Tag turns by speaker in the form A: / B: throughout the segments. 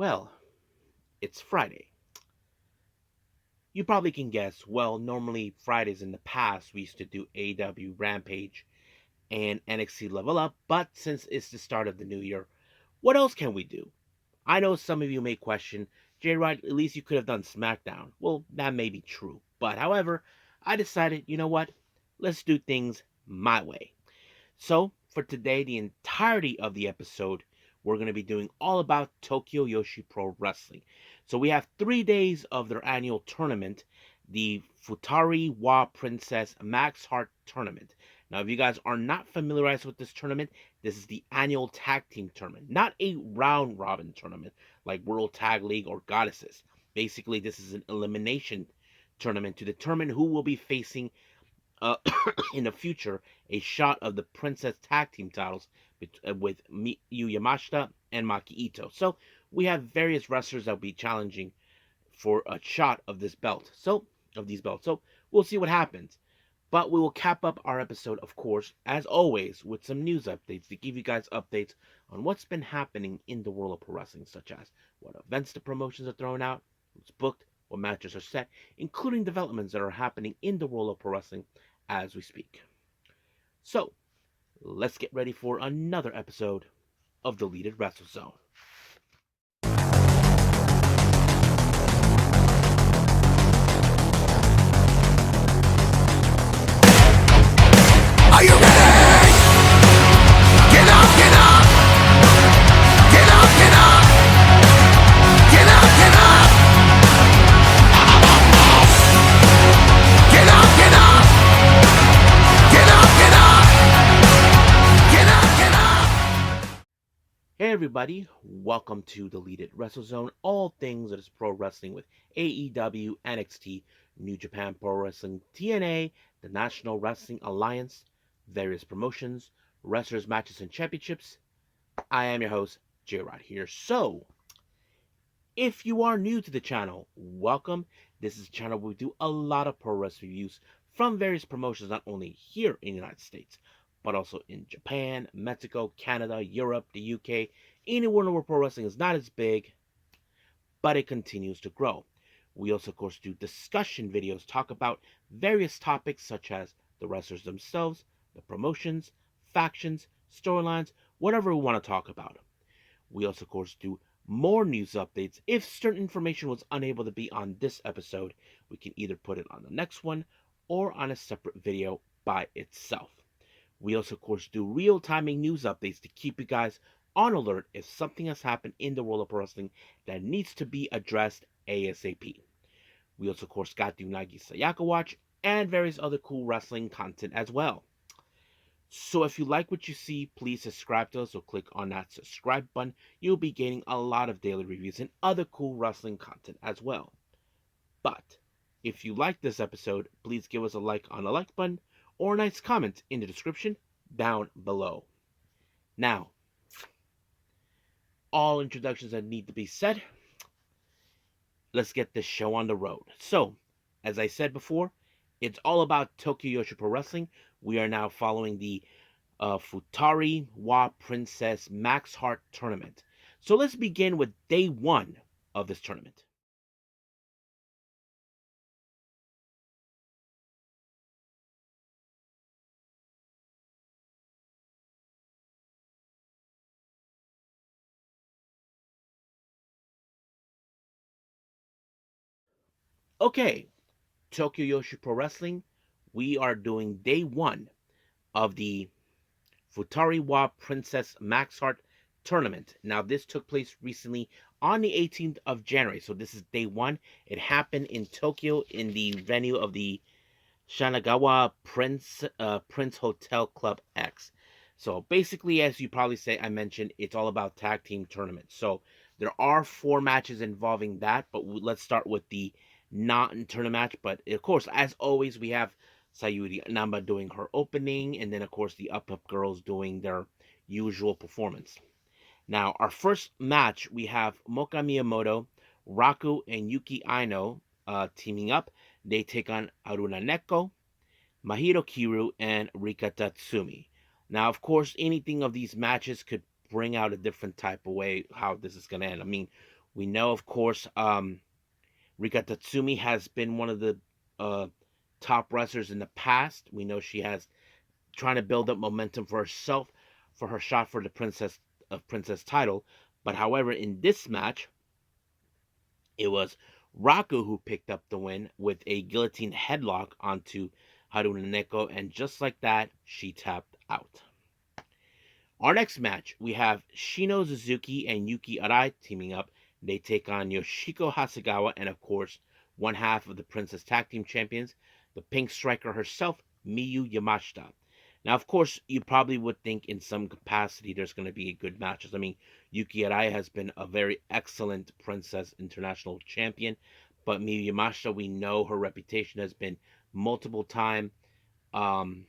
A: Well, it's Friday. You probably can guess. Well, normally Fridays in the past we used to do AEW Rampage and NXT Level Up, but since it's the start of the new year, what else can we do? I know some of you may question, J Rod, at least you could have done SmackDown. Well, that may be true, but however, I decided, you know what? Let's do things my way. So, for today, the entirety of the episode, we're going to be doing all about Tokyo Joshi Pro Wrestling. So, we have 3 days of their annual tournament, the Futari Wa Princess Max Heart Tournament. Now, if you guys are not familiarized with this tournament, this is the annual tag team tournament, not a round robin tournament like World Tag League or Goddesses. Basically, this is an elimination tournament to determine who will be facing uh, in the future a shot of the Princess Tag Team titles with Miyu Yamashita and Maki Ito. So we have various wrestlers that will be challenging for a shot of this belt. So we'll see what happens. But we will cap up our episode, of course, as always, with some news updates to give you guys updates on what's been happening in the world of pro wrestling, such as what events the promotions are throwing out, who's booked, what matches are set, including developments that are happening in the world of pro wrestling as we speak. So, let's get ready for another episode of Deleted Wrestle Zone.
B: Are you ready? Get up, get up! Get up, get up! Get up, get up! Get up, get up! Get up, get up! Get up, get up!
A: Hey everybody, welcome to Deleted Wrestle Zone, all things that is pro wrestling with AEW, NXT, New Japan Pro Wrestling, TNA, the National Wrestling Alliance, various promotions, wrestlers, matches, and championships. I am your host, J-Rod here. So, if you are new to the channel, welcome. This is a channel where we do a lot of pro wrestling reviews from various promotions, not only here in the United States, but also in Japan, Mexico, Canada, Europe, the UK, anywhere where pro wrestling is not as big, but it continues to grow. We also, of course, do discussion videos, talk about various topics such as the wrestlers themselves, the promotions, factions, storylines, whatever we want to talk about. We also, of course, do more news updates. If certain information was unable to be on this episode, we can either put it on the next one or on a separate video by itself. We also, of course, do real-timing news updates to keep you guys on alert if something has happened in the world of pro wrestling that needs to be addressed ASAP. We also, of course, got the Unagi Sayaka Watch and various other cool wrestling content as well. So if you like what you see, please subscribe to us or click on that subscribe button. You'll be getting a lot of daily reviews and other cool wrestling content as well. But if you like this episode, please give us a like on the like button or a nice comment in the description down below. Now, all introductions that need to be said, let's get this show on the road. So, as I said before, it's all about Tokyo Joshi Pro Wrestling. We are now following the Futari Wa Princess Max Heart Tournament. So let's begin with day one of this tournament. Okay, Tokyo Joshi Pro Wrestling, we are doing day one of the Futari Wa Princess Max Heart Tournament. Now, this took place recently on the 18th of January, so this is day one. It happened in Tokyo in the venue of the Shinagawa Prince Hotel Club X. So basically, as you probably say, I mentioned it's all about tag team tournaments. So there are 4 matches involving that, but let's start with the non-tournament match. But of course, as always, we have Sayuri Namba doing her opening, and then of course the Up girls doing their usual performance. Now, our first match, we have Moka Miyamoto, Raku, and Yuki Aino teaming up. They take on Aruna Neko, Mahiro Kiru, and Rika Tatsumi. Now, of course, anything of these matches could bring out a different type of way how this is going to end. I mean, We know, of course, Rika Tatsumi has been one of the uh, top wrestlers in the past. We know she has trying to build up momentum for herself for her shot for the Princess title. But however, in this match, it was Raku who picked up the win with a guillotine headlock onto Haruna Neko, and just like that, she tapped out. Our next match, we have Shino Suzuki and Yuki Arai teaming up. They take on Yoshiko Hasegawa and, of course, one half of the Princess Tag Team Champions, the Pink Striker herself, Miyu Yamashita. Now, of course, you probably would think in some capacity there's going to be good matches. I mean, Yuki Arai has been a very excellent Princess International Champion, but Miyu Yamashita, we know her reputation has been multiple time um,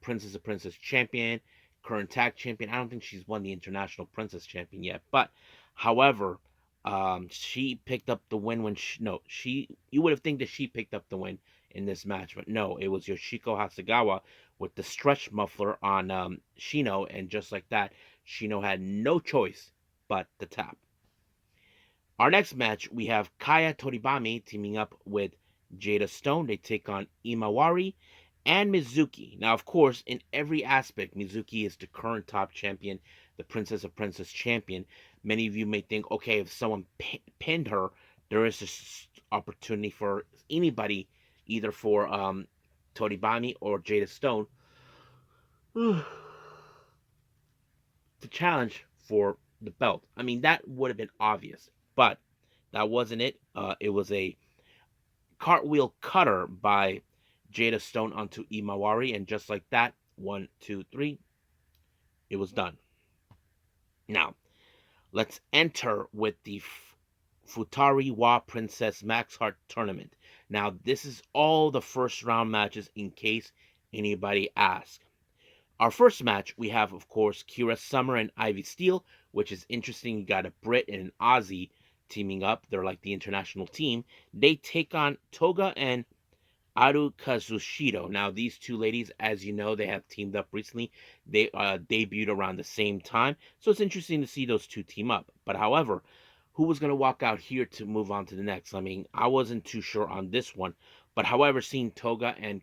A: Princess champion, current tag champion. I don't think she's won the International Princess champion yet, but however, she picked up the win when she you would have think that she picked up the win in this match, but no, it was Yoshiko Hasegawa with the stretch muffler on Shino, and just like that, Shino had no choice but to tap. Our next match, we have Kaya Toribami teaming up with Jada Stone. They take on Imawari and Mizuki. Now, of course, in every aspect, Mizuki is the current top champion, the Princess of Princess champion. Many of you may think, okay, if someone pinned her, there is this opportunity for anybody, either for Toribami or Jada Stone, to challenge for the belt. I mean, that would have been obvious, but that wasn't it. It was a cartwheel cutter by Jada Stone onto Imawari, and just like that, 1, 2, 3, it was done. Now, let's enter with the Futari Wa Princess Max Heart Tournament. Now, this is all the first round matches in case anybody asks. Our first match, we have, of course, Kira Summer and Ivy Steele, which is interesting. You got a Brit and an Aussie teaming up. They're like the international team. They take on Toga and Aru Kazushiro. Now, these two ladies, as you know, they have teamed up recently. They debuted around the same time. So it's interesting to see those two team up. But however, who was going to walk out here to move on to the next? I mean, I wasn't too sure on this one. But however, seeing Toga and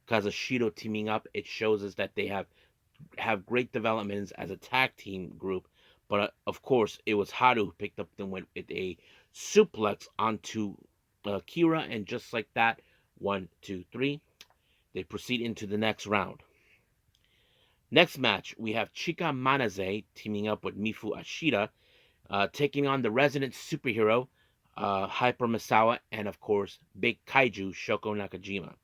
A: Kazushiro teaming up, it shows us that they have great developments as a tag team group. But of course, it was Haru who picked up the win with a suplex onto Kira, and just like that, 1, 2, 3, they proceed into the next round. Next match, we have Chika Manaze teaming up with Mifu Ashita, taking on the resident superhero, Hyper Misawa, and of course, Big Kaiju Shoko Nakajima.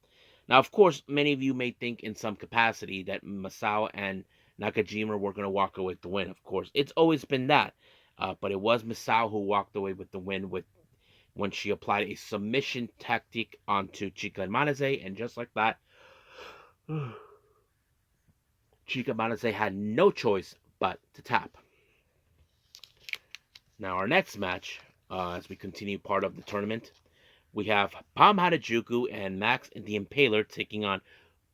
A: Now, of course, many of you may think in some capacity that Misawa and Nakajima were going to walk away with the win. Of course, it's always been that. But it was Misawa who walked away with the win when she applied a submission tactic onto Chika Manaze, and just like that, Chika Manaze had no choice but to tap. Now, our next match, as we continue part of the tournament, we have Pam Harajuku and Max the Impaler taking on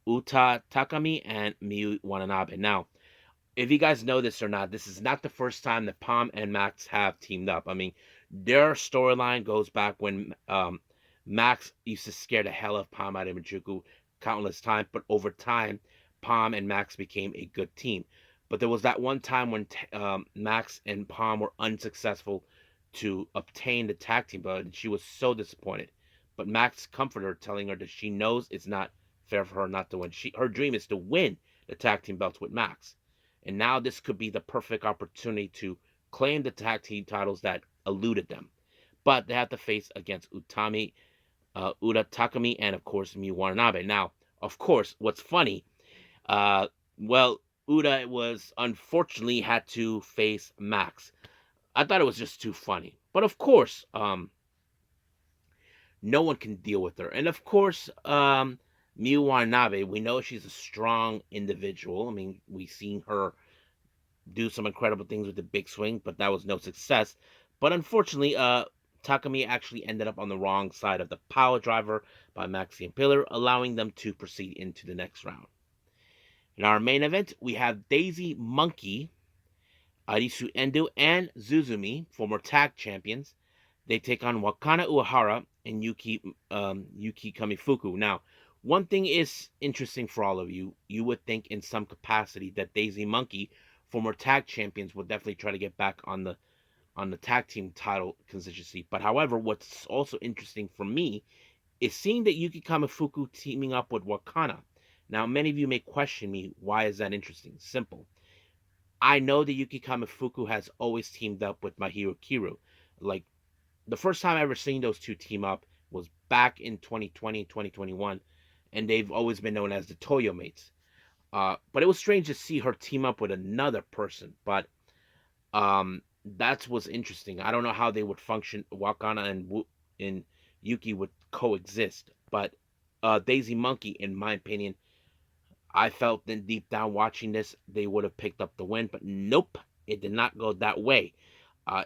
A: Uta Takami and Miyu Watanabe. Now, if you guys know this or not, this is not the first time that Pam and Max have teamed up. I mean, their storyline goes back when Max used to scare the hell out of Pam Harajuku countless times, but over time, Pam and Max became a good team. But there was that one time when Max and Pam were unsuccessful to obtain the tag team belt, and she was so disappointed. But Max comforted her, telling her that she knows it's not fair for her not to win. Her dream is to win the tag team belts with Max. And now this could be the perfect opportunity to claim the tag team titles that eluded them. But they have to face against Uta Takami, and of course Miyu Watanabe. Now, of course, what's funny, well, Uda was unfortunately had to face Max. I thought it was just too funny. But of course, no one can deal with her. And of course, Miyu Watanabe, we know she's a strong individual. I mean, we've seen her do some incredible things with the big swing, but that was no success. But unfortunately, Takami actually ended up on the wrong side of the power driver by Maxi and Pillar, allowing them to proceed into the next round. In our main event, we have Daisy Monkey Arisu Endo and Zuzumi, former tag champions, they take on Wakana Uehara and Yuki Kamifuku. Now, one thing is interesting for all of you. You would think in some capacity that Daisy Monkey, former tag champions, would definitely try to get back on the tag team title consistency. But however, what's also interesting for me is seeing that Yuki Kamifuku teaming up with Wakana. Now, many of you may question me, why is that interesting? Simple. I know that Yuki Kamifuku has always teamed up with Mahiro Kiru. Like, the first time I ever seen those two team up was back in 2020, 2021, and they've always been known as the Toyo Mates. But it was strange to see her team up with another person. But that's what's interesting. I don't know how they would function. Wakana and Yuki would coexist, but Daisy Monkey, in my opinion, I felt that deep down watching this, they would have picked up the win, but nope, it did not go that way.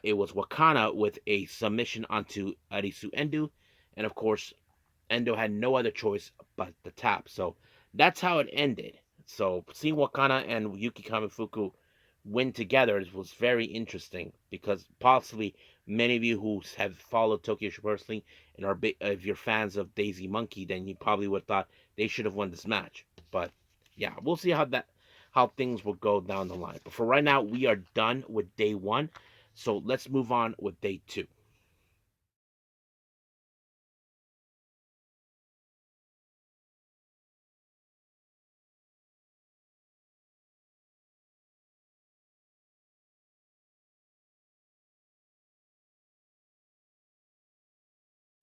A: It was Wakana with a submission onto Arisu Endo, and of course, Endo had no other choice but the tap. So that's how it ended. So seeing Wakana and Yuki Kamifuku win together was very interesting because possibly many of you who have followed Tokyo Joshi Pro Wrestling and are if you're fans of Daisy Monkey, then you probably would have thought they should have won this match. But yeah, we'll see how things will go down the line. But for right now, we are done with day one. So let's move on with day two.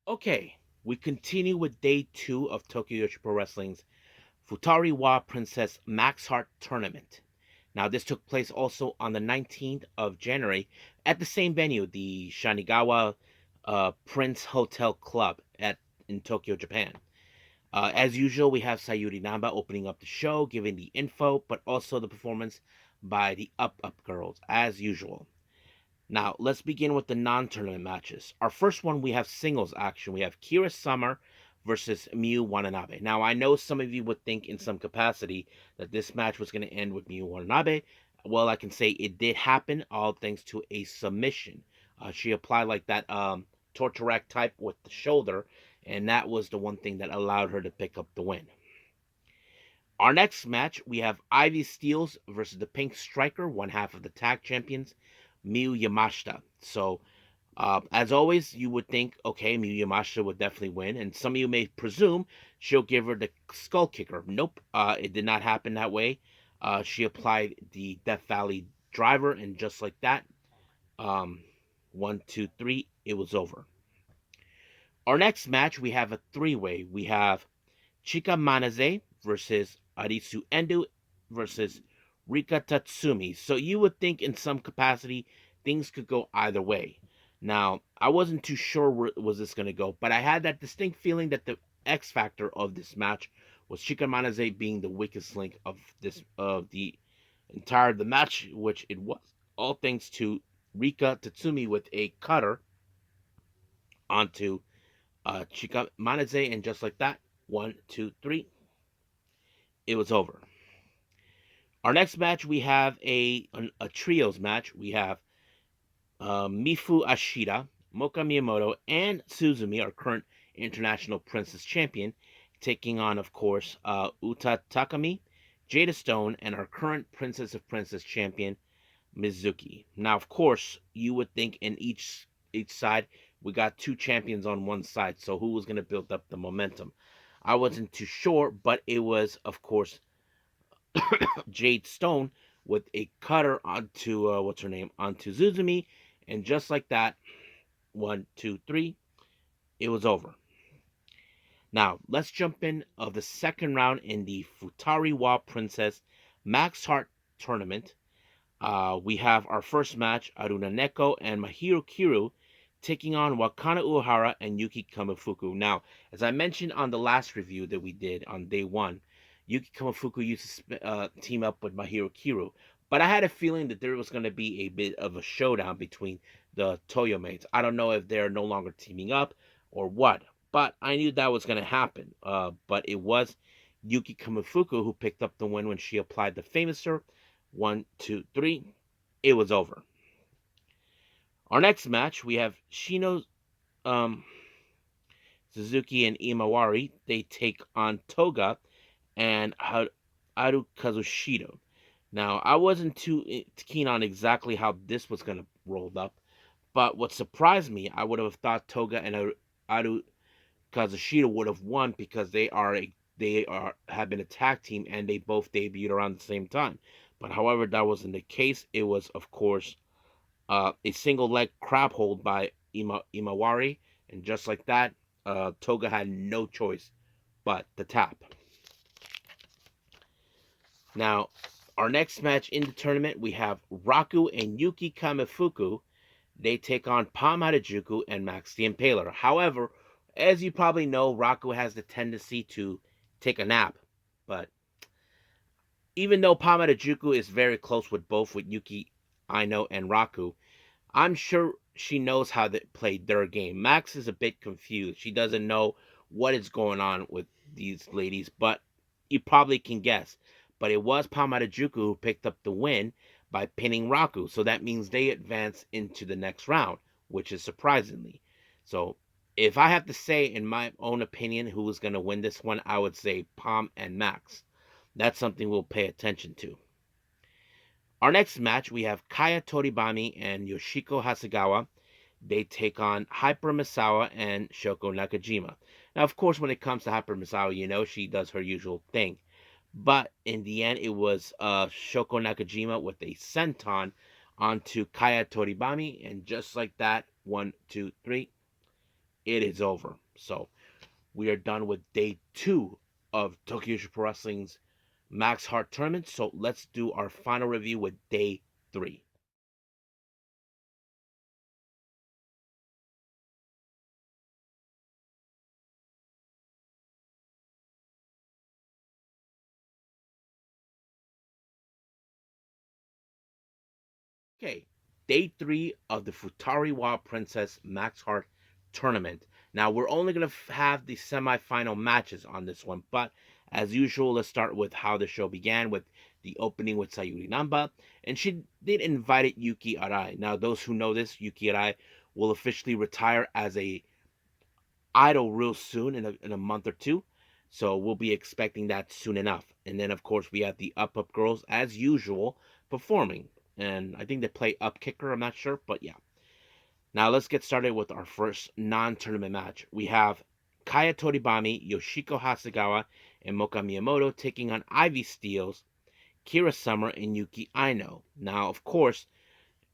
A: Okay, we continue with day two of Tokyo Joshi Pro Wrestling's Futari-wa Princess Max Heart Tournament. Now, this took place also on the 19th of January at the same venue, the Shanigawa Prince Hotel Club in Tokyo, Japan. As usual, we have Sayuri Namba opening up the show, giving the info, but also the performance by the Up Up Girls, as usual. Now, let's begin with the non-tournament matches. Our first one, we have singles action. We have Kira Summer versus Miyu Watanabe. Now, I know some of you would think in some capacity that this match was going to end with Miyu Watanabe. Well, I can say it did happen, all thanks to a submission. She applied like that torture rack type with the shoulder, and that was the one thing that allowed her to pick up the win. Our next match, we have Ivy Steels versus the Pink Striker, one half of the tag champions, Miyu Yamashita. So, as always, you would think, okay, Miyu Yamashita would definitely win, and some of you may presume she'll give her the skull kicker. Nope, it did not happen that way. She applied the Death Valley driver, and just like that, um, 1, 2, 3, it was over. Our next match, we have a three-way. We have Chika Manaze versus Arisu Endo versus Rika Tatsumi. So you would think in some capacity things could go either way. Now, I wasn't too sure where was this going to go, but I had that distinct feeling that the X factor of this match was Chika Manaze being the weakest link of the entire the match, which it was. All thanks to Rika Tatsumi with a cutter onto Chika Manaze, and just like that, 1, 2, 3, it was over. Our next match, we have a trios match. We have Mifu Ashida, Moka Miyamoto, and Suzumi, our current international princess champion, taking on, of course, Uta Takami, Jada Stone, and our current princess of princess champion, Mizuki. Now, of course, you would think in each side we got two champions on one side, so who was going to build up the momentum? I wasn't too sure, but it was, of course, Jade Stone with a cutter onto what's her name onto Zuzumi, and just like that, 1, 2, 3, it was over. Now let's jump in of the second round in the Futari-wa Princess Max Heart Tournament. We have our first match, Aruna Neko and Mahiro Kiru taking on Wakana Uehara and Yuki Kamifuku. Now, as I mentioned on the last review that we did on day one, Yuki Kamifuku used to team up with Mahiro Kiru, but I had a feeling that there was going to be a bit of a showdown between the Toyo mates. I don't know if they're no longer teaming up or what, but I knew that was going to happen. But it was Yuki Kamifuku who picked up the win when she applied the famouser 1, 2, 3. it was over. Our next match, we have Shino um, Suzuki and Imawari. They take on Toga and Aru Kazushito. Now, I wasn't too keen on exactly how this was going to roll up, but what surprised me, I would have thought Toga and Aru Kazushito would have won because they are have been a tag team and they both debuted around the same time. But however, that wasn't the case. It was, of course, a single leg crab hold by Imawari, and just like that, Toga had no choice but to tap. Now, our next match in the tournament, we have Raku and Yuki Kamifuku. They take on Pam Harajuku and Max the Impaler. However, as you probably know, Raku has the tendency to take a nap. But even though Pam Harajuku is very close with Yuki Aino and Raku, I'm sure she knows how to play their game. Max is a bit confused. She doesn't know what is going on with these ladies, but you probably can guess. But it was Pamadajuku who picked up the win by pinning Raku, so that means they advance into the next round, which is surprisingly. So if I have to say, in my own opinion, who is going to win this one, I would say Pam and Max. That's something we'll pay attention to. Our next match, we have Kaya Toribami and Yoshiko Hasegawa. They take on Hyper Misawa and Shoko Nakajima. Now, of course, when it comes to Hyper Misawa, you know she does her usual thing. But in the end, it was Shoko Nakajima with a senton onto Kaya Toribami. And just like that, 1, 2, 3, it is over. So we are done with day 2 of Tokyo Joshi Pro Wrestling's Max Heart Tournament. So let's do our final review with day 3. Okay, day 3 of the Futari Princess Max Heart Tournament. Now, we're only going to have the semifinal matches on this one, but as usual, let's start with how the show began with the opening with Sayuri Namba, and she did invite Yuki Arai. Now, those who know this, Yuki Arai will officially retire as a idol real soon in a month or two. So we'll be expecting that soon enough. And then, of course, we have the Up girls, as usual, performing. And I think they play Up Kicker, I'm not sure, but yeah. Now let's get started with our first non-tournament match. We have Kaya Toribami, Yoshiko Hasegawa, and Moka Miyamoto taking on Ivy Steels, Kira Summer, and Yuki Aino. Now, of course,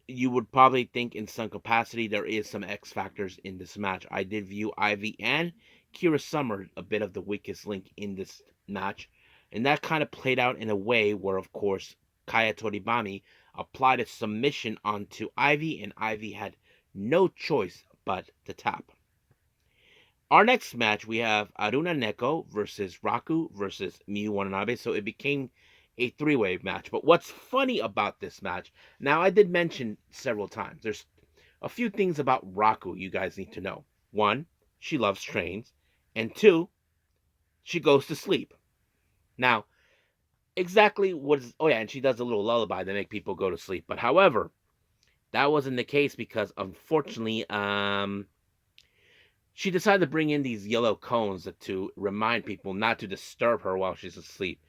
A: you would probably think in some capacity there is some X factors in this match. I did view Ivy and Kira Summer a bit of the weakest link in this match, and that kind of played out in a way where, of course, Kaya Toribami applied a submission onto Ivy, and Ivy had no choice but to tap. Our next match, we have Aruna Neko versus Raku versus Miyu Watanabe. So it became a three-way match. But what's funny about this match, now I did mention several times, there's a few things about Raku you guys need to know. One, she loves trains. And two, she goes to sleep. Now, exactly what is, oh yeah, and she does a little lullaby to make people go to sleep. But however, that wasn't the case because unfortunately, she decided to bring in these yellow cones to remind people not to disturb her while she's asleep.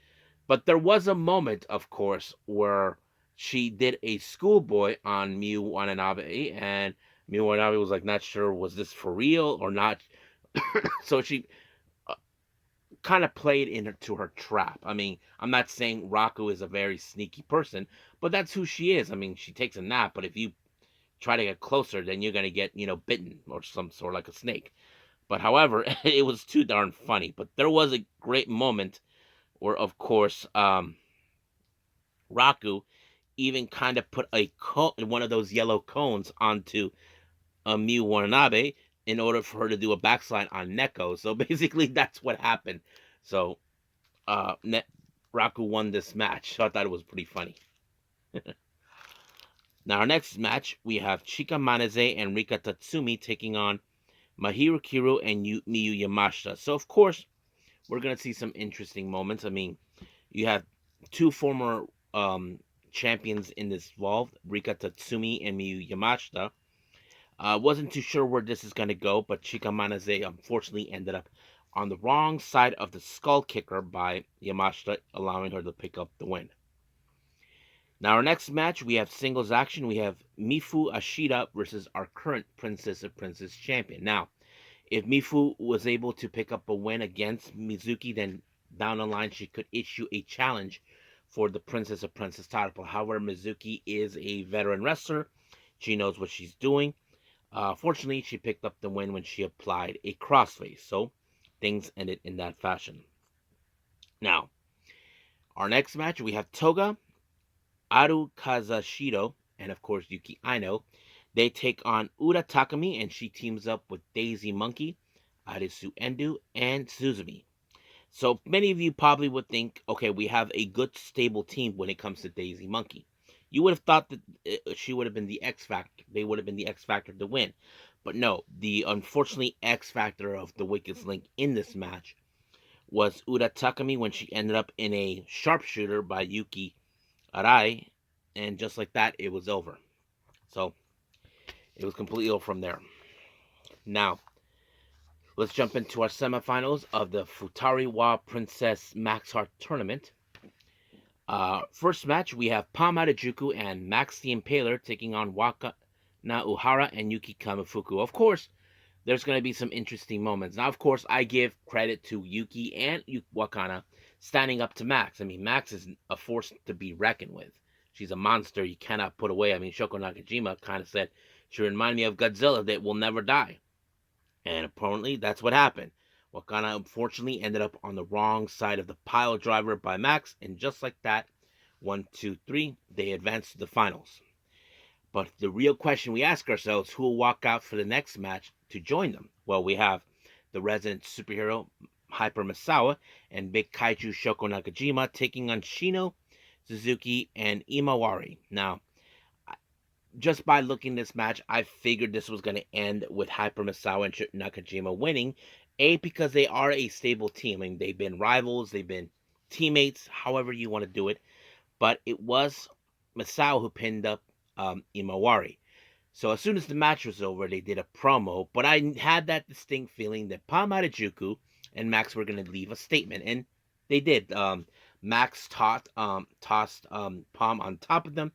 A: But there was a moment, of course, where she did a schoolboy on Miyu Watanabe, and Miyu Watanabe was like, not sure, was this for real or not? So she kind of played into her trap. I mean, I'm not saying Raku is a very sneaky person, but that's who she is. I mean, she takes a nap, but if you try to get closer, then you're going to get, bitten or some sort like a snake. But however, it was too darn funny. But there was a great moment where, of course, Raku even kind of put one of those yellow cones onto Miyu Watanabe in order for her to do a backslide on Neko. So basically, that's what happened. So Raku won this match. So I thought it was pretty funny. Now, our next match, we have Chika Maneze and Rika Tatsumi taking on Mahiro Kiru and Miyu Yamashita. So, of course, we're going to see some interesting moments. I mean, you have two former champions in this involved, Rika Tatsumi and Miyu Yamashita. Wasn't too sure where this is going to go, but Chika Manaze unfortunately ended up on the wrong side of the skull kicker by Yamashita, allowing her to pick up the win. Now, our next match, we have singles action. We have Mifu Ashida versus our current Princess of Princess champion. Now, if Mifu was able to pick up a win against Mizuki, then down the line she could issue a challenge for the Princess of Princess title. However, Mizuki is a veteran wrestler. She knows what she's doing. Fortunately, she picked up the win when she applied a crossface. So things ended in that fashion. Now, our next match, we have Toga, Aru Kazashido, and of course Yuki Aino. They take on Ura Takami, and she teams up with Daisy Monkey, Arisu Endo, and Suzumi. So many of you probably would think, okay, we have a good stable team when it comes to Daisy Monkey. You would have thought that she would have been the X Factor. They would have been the X Factor to win. But no, the unfortunately X Factor of the weakest link in this match was Ura Takami when she ended up in a sharpshooter by Yuki Arai. And just like that, it was over. So it was completely over from there. Now, let's jump into our semifinals of the Futariwa Princess Max Heart Tournament. First match, we have Pam Harajuku and Max the Impaler taking on Waka Uhara and Yuki Kamifuku. Of course, there's going to be some interesting moments. Now, of course, I give credit to Yuki and Wakana standing up to Max. I mean, Max is a force to be reckoned with. She's a monster you cannot put away. I mean, Shoko Nakajima kind of said she reminded me of Godzilla that will never die. And apparently, that's what happened. Wakana unfortunately ended up on the wrong side of the pile driver by Max, and just like that, 1, 2, 3, they advanced to the finals. But the real question we ask ourselves, who will walk out for the next match to join them? Well, we have the resident superhero Hyper Misawa and Big Kaiju Shoko Nakajima taking on Shino, Suzuki, and Imawari. Now, just by looking at this match, I figured this was going to end with Hyper Misawa and Nakajima winning. Because they are a stable team. I mean, they've been rivals, they've been teammates, however you want to do it. But it was Misawa who pinned up Imawari. So as soon as the match was over, they did a promo. But I had that distinct feeling that Pam Harajuku and Max were going to leave a statement. And they did. Max tossed Pam on top of them,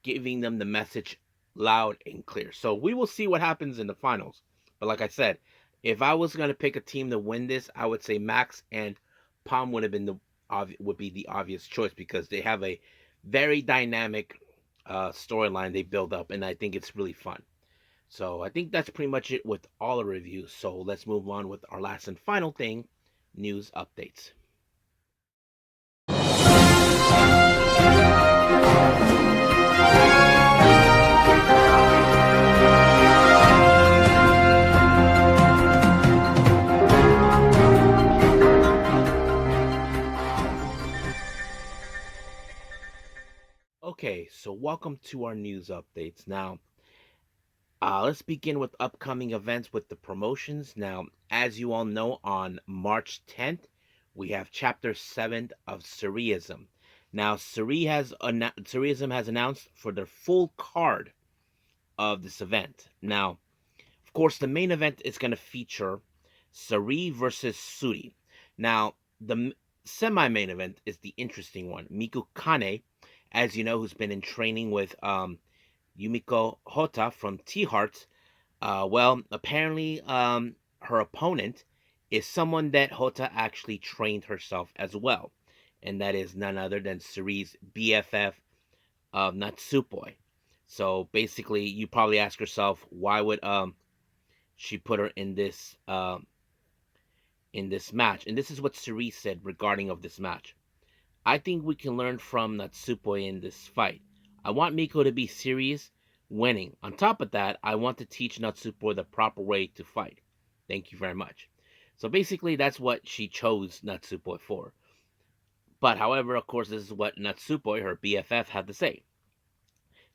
A: giving them the message loud and clear. So we will see what happens in the finals. But like I said, if I was going to pick a team to win this, I would say Max and Pam would be the obvious choice because they have a very dynamic storyline they build up, and I think it's really fun. So I think that's pretty much it with all the reviews. So let's move on with our last and final thing, news updates. Okay, so welcome to our news updates. Now, let's begin with upcoming events with the promotions. Now, as you all know, on March 10th, we have Chapter 7 of Sareee-ISM. Now, Sareee-ISM has announced for their full card of this event. Now, of course, the main event is going to feature Sareee versus Suri. Now, the semi-main event is the interesting one. Miku Kane, as you know, who's been in training with Yumiko Hota from T-Heart. Well, apparently her opponent is someone that Hota actually trained herself as well. And that is none other than Saree's BFF of Natsupoi. So basically, you probably ask yourself, why would she put her in this match? And this is what Sareee said regarding of this match. I think we can learn from Natsupoi in this fight. I want Miko to be serious, winning. On top of that, I want to teach Natsupoi the proper way to fight. Thank you very much. So basically, that's what she chose Natsupoi for. But however, of course, this is what Natsupoi, her BFF, had to say.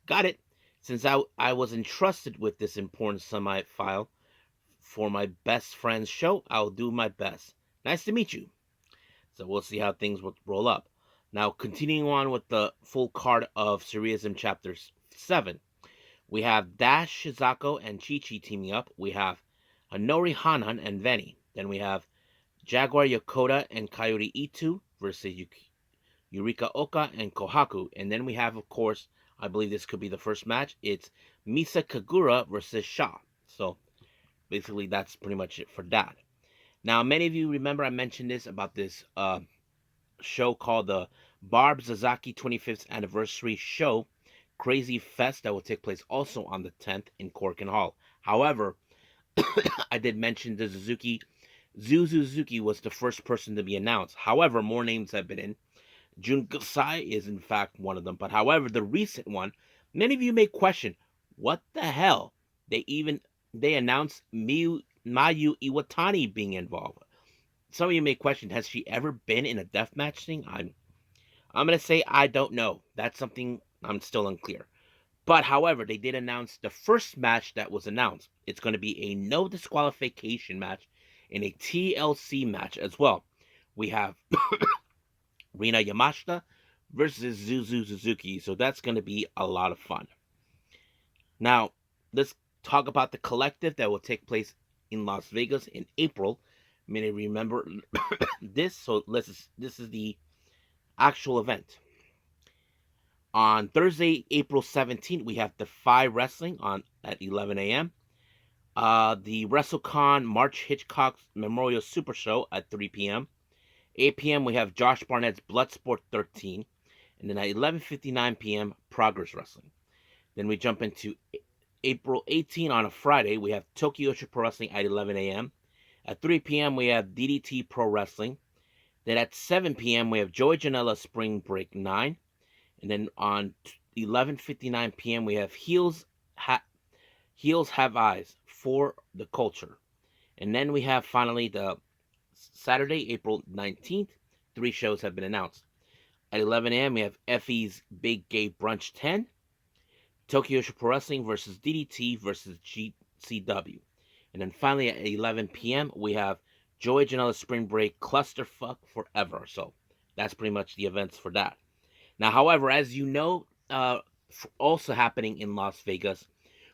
A: Got it. Since I was entrusted with this important semi-file for my best friend's show, I'll do my best. Nice to meet you. So we'll see how things will roll up. Now, continuing on with the full card of Sareee-ISM Chapter 7, we have Dash Shizako and Chi-Chi teaming up. We have Hanori Hanan and Veni. Then we have Jaguar Yokota and Coyote Itu versus Yurika Oka and Kohaku. And then we have, of course, I believe this could be the first match. It's Misa Kagura versus Sha. So basically, that's pretty much it for that. Now, many of you remember I mentioned this about this show called the Barb Sasaki 25th Anniversary Show Crazy Fest that will take place also on the 10th in Corkin Hall. However, I did mention the Suzuki was the first person to be announced. However, more names have been in. Jun Gasai is in fact one of them. But however, the recent one, many of you may question, what the hell? They announced Mayu Iwatani being involved. Some of you may question, has she ever been in a deathmatch thing? I'm gonna say I don't know. That's something I'm still unclear. But however, they did announce the first match that was announced. It's going to be a no disqualification match and a TLC match as well. We have Rina Yamashita versus Zuzu Suzuki. So that's going to be a lot of fun. Now, let's talk about the collective that will take place in Las Vegas in April. Many remember this. So this is the actual event. On Thursday, April 17th, we have Defy Wrestling on at 11 a.m. The WrestleCon March Hitchcock Memorial Super Show at 3 p.m. 8 p.m. we have Josh Barnett's Bloodsport 13. And then at 11:59 p.m. Progress Wrestling. Then we jump into April 18 on a Friday. We have Tokyo Joshi Pro Wrestling at 11 a.m. At 3 p.m. we have DDT Pro Wrestling. Then at 7 p.m. we have Joey Janela Spring Break 9. And then on 11:59 p.m. we have Heels Have Eyes for the Culture. And then we have finally the Saturday, April 19th. 3 shows have been announced. At 11 a.m. we have Effie's Big Gay Brunch 10. Tokyo Joshi Pro Wrestling versus DDT versus GCW. And then finally at 11 p.m. we have Joey Janela Spring Break Clusterfuck Forever. So that's pretty much the events for that. Now, however, as you know, also happening in Las Vegas,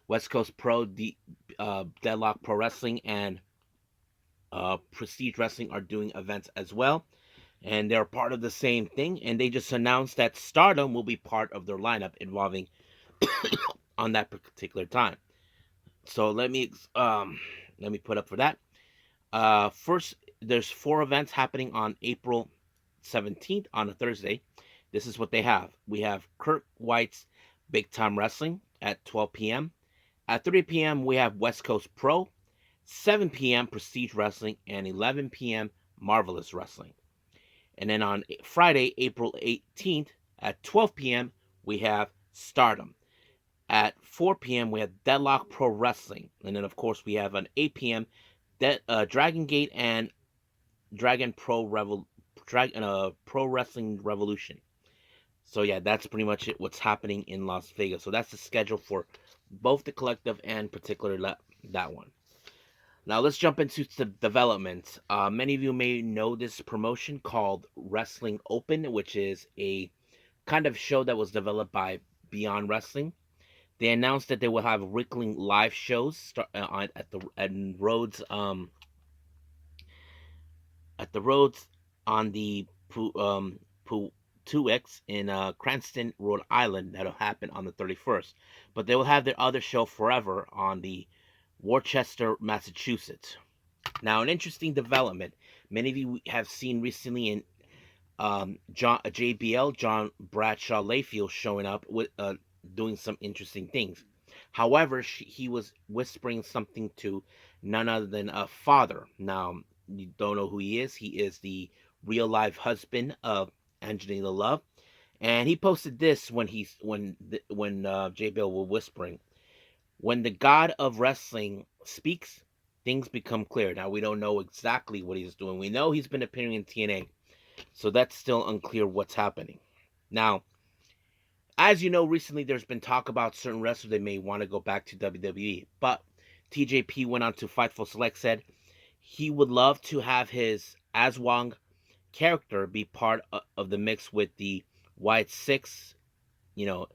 A: West Coast Pro, Deadlock Pro Wrestling, and Prestige Wrestling are doing events as well. And they're part of the same thing. And they just announced that Stardom will be part of their lineup involving on that particular time. So let me put up for that. First, there's 4 events happening on April 17th on a Thursday. This is what they have. We have Kurt White's Big Time Wrestling at 12 p.m. At 3 p.m., we have West Coast Pro, 7 p.m. Prestige Wrestling, and 11 p.m. Marvelous Wrestling. And then on Friday, April 18th, at 12 p.m., we have Stardom. At 4 p.m., we have Deadlock Pro Wrestling. And then, of course, we have an 8 p.m. Dragon Gate and Dragon Pro Wrestling Revolution. So yeah, that's pretty much it. What's happening in Las Vegas. So that's the schedule for both the collective and particularly that one. Now let's jump into the development. Many of you may know this promotion called Wrestling Open, which is a kind of show that was developed by Beyond Wrestling. They announced that they will have weekly live shows at the Rhodes on the 2X in Cranston, Rhode Island. That'll happen on the 31st. But they will have their other show forever on the Worcester, Massachusetts. Now, an interesting development. Many of you have seen recently in JBL, John Bradshaw Layfield, showing up with doing some interesting things. However, he was whispering something to none other than a Fodder. Now, you don't know who he is. He is the real life husband of Angelina Love, and he posted this when JBL was whispering. When the god of wrestling speaks, things become clear. Now, we don't know exactly what he's doing. We know he's been appearing in TNA, so that's still unclear what's happening. Now, as you know, recently there's been talk about certain wrestlers they may want to go back to WWE, but TJP went on to Fightful Select, said he would love to have his Aswang character be part of the mix with the White Six, you know,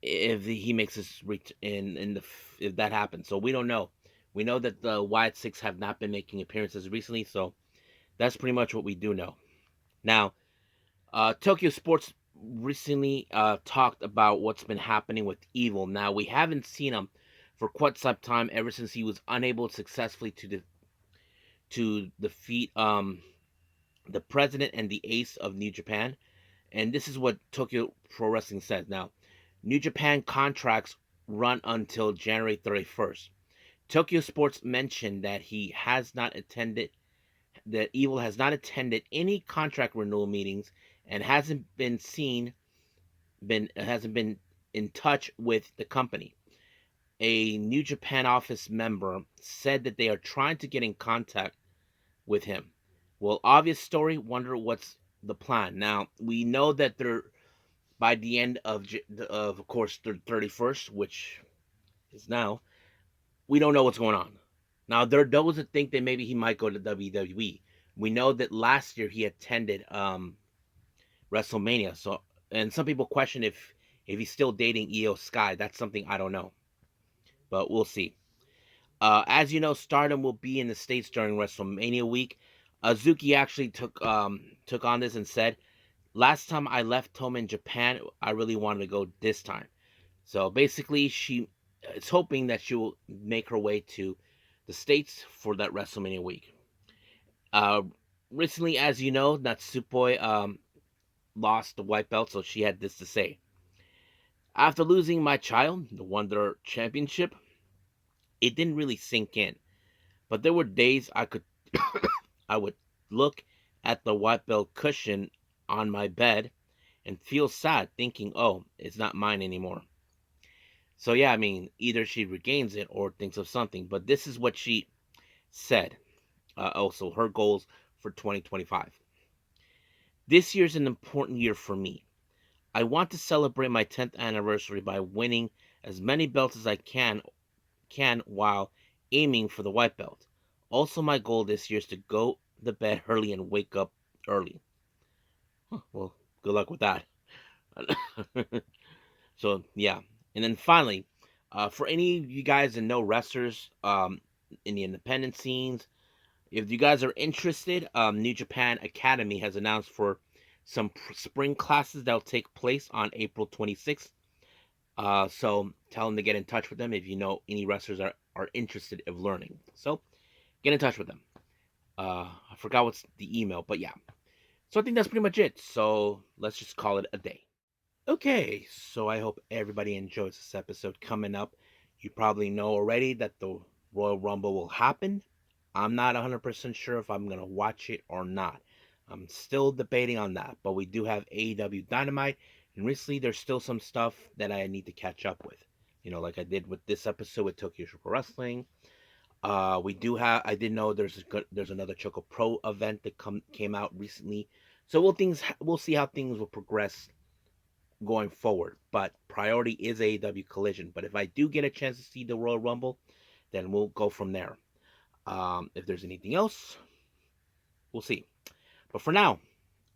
A: if he makes his in the if that happens. So we don't know. We know that the White Six have not been making appearances recently, so that's pretty much what we do know. Now, Tokyo Sports recently talked about what's been happening with Evil. Now, we haven't seen him for quite some time, ever since he was unable successfully to defeat the president and the ace of New Japan. And this is what Tokyo Pro Wrestling says. Now, New Japan contracts run until January 31st. Tokyo Sports mentioned that Evil has not attended any contract renewal meetings and hasn't been in touch with the company. A New Japan office member said that they are trying to get in contact with him. Well, obvious story, wonder what's the plan. Now, we know that they're by the end of course the 31st, which is now, we don't know what's going on. Now, there are those that think that maybe he might go to WWE. We know that last year he attended WrestleMania. So, and some people question if he's still dating Io Sky. That's something I don't know, but we'll see. As you know, Stardom will be in the States during WrestleMania week. Hazuki actually took on this and said, "Last time I left home in Japan, I really wanted to go this time." So basically, she is hoping that she will make her way to the States for that WrestleMania week. Uh, Recently, as you know, Natsupoi lost the white belt, so she had this to say: "After losing my child, the Wonder Championship, it didn't really sink in. But there were days I would look at the white belt cushion on my bed and feel sad, thinking, oh, it's not mine anymore." So yeah, I mean, either she regains it or thinks of something. But this is what she said. Also, her goals for 2025. "This year's an important year for me. I want to celebrate my 10th anniversary by winning as many belts as I can while aiming for the white belt. Also, my goal this year is to go to bed early and wake up early." Well, good luck with that. So yeah, and then finally, for any of you guys that know wrestlers in the independent scenes, if you guys are interested, New Japan Academy has announced for some spring classes that will take place on April 26th. So tell them to get in touch with them if you know any wrestlers are interested in learning. So get in touch with them. I forgot what's the email, but yeah. So I think that's pretty much it. So let's just call it a day. Okay, so I hope everybody enjoys this episode. Coming up, you probably know already that the Royal Rumble will happen. I'm not 100% sure if I'm going to watch it or not. I'm still debating on that, but we do have AEW Dynamite, and recently there's still some stuff that I need to catch up with. You know, like I did with this episode with Tokyo Joshi Pro Wrestling. I did know there's another Choco Pro event that came out recently. So we'll see how things will progress going forward. But priority is AEW Collision. But if I do get a chance to see the Royal Rumble, then we'll go from there. If there's anything else, we'll see. But for now,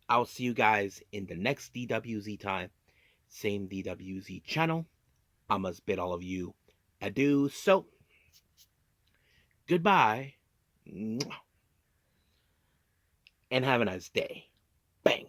A: I'll see you guys in the next DWZ time. Same DWZ channel. I must bid all of you adieu. So, goodbye. And have a nice day. Bang.